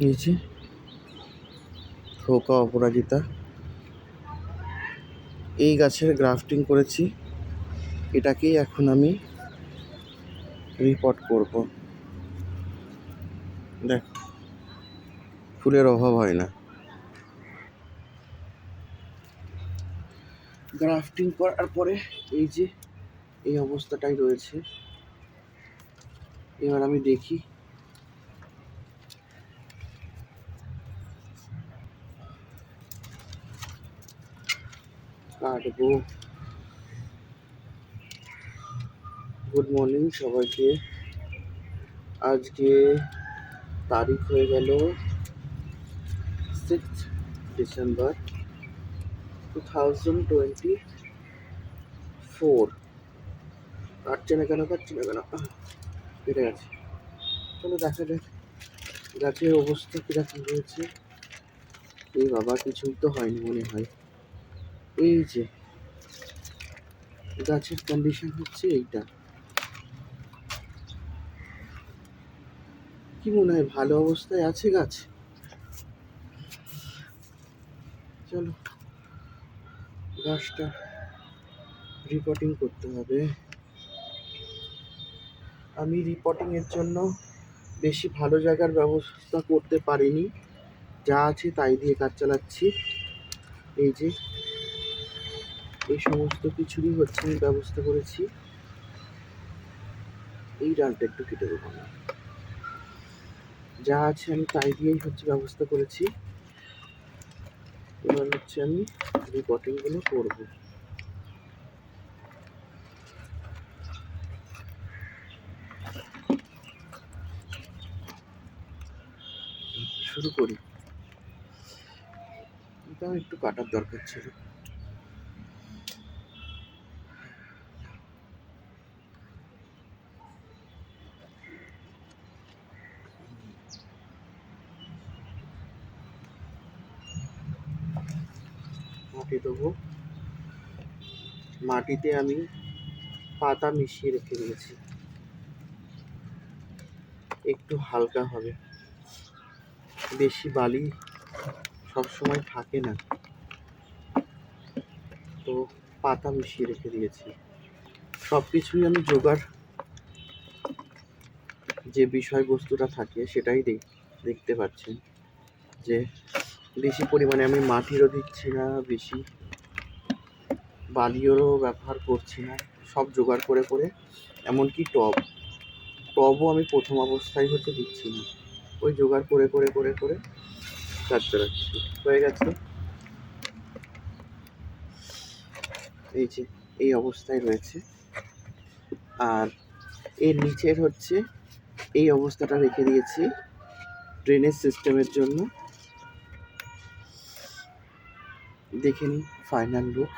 এই যে থোকা অপরাজিতা, এই গাছের গ্রাফটিং করেছি, এটাকেই এখন আমি রিপোর্ট করব। দেখো, ফুলের অভাব হয় না। গ্রাফটিং করার পরে এই যে এই অবস্থাটাই রয়েছে। এবার আমি দেখি কাটবো। গুড মর্নিং সবাইকে। আজকে তারিখ হয়ে গেল 6 ডিসেম্বর 2024। কাটছে না কেন কেটে গেছে। চলো দেখা যাক গাছের অবস্থা কিরকম রয়েছে। এই বাবা, কিছুই তো হয়নি মনে হয়। এই যে গাছের কন্ডিশন হচ্ছে এইটা। কি মনে হয় ভালো অবস্থায় আছে গাছ? চলো গাছটা রিপোর্টিং করতে হবে। আমি রিপোর্টিং এর জন্য বেশি ভালো জায়গার ব্যবস্থা করতে পারিনি, যা আছে তাই দিয়ে কাজ চালাচ্ছি। এই যে এই সমস্ত কিছুরই হচ্ছে আমি ব্যবস্থা করেছি। এই ডালটা একটু কেটে দেবো না, যা আছে আমি তাই দিয়েই হচ্ছে ব্যবস্থা করেছি। এবার হচ্ছে আমি রিপোর্টিং গুলো করবো। শুরু করি। এটা একটু কাটার দরকার ছিল। মাটি দেবো। মাটিতে আমি পাতা মিশিয়ে রেখে দিয়েছি, একটু হালকা হবে। বেশি বালি সবসময় থাকে না, তো পাতা মিশিয়ে রেখে দিয়েছি। সব কিছুই আমি জোগাড়, যে বিষয়বস্তুটা থাকে সেটাই দেখতে পাচ্ছেন, যে বেশি পরিমাণে আমি মাটিরও দিচ্ছি না, বেশি বালিরও ব্যবহার করছি না। সব জোগাড় করে করে, এমনকি টবও আমি প্রথম অবস্থায় হচ্ছে দিচ্ছি না, ওই জোগাড় করে করে করে করে কাজ চালাচ্ছি। হয়ে গেছে। এই যে এই অবস্থায় রয়েছে। আর এর নিচের হচ্ছে এই অবস্থাটা রেখে দিয়েছি ড্রেনেজ সিস্টেমের জন্য। দেখে নিই ফাইনাল লুক।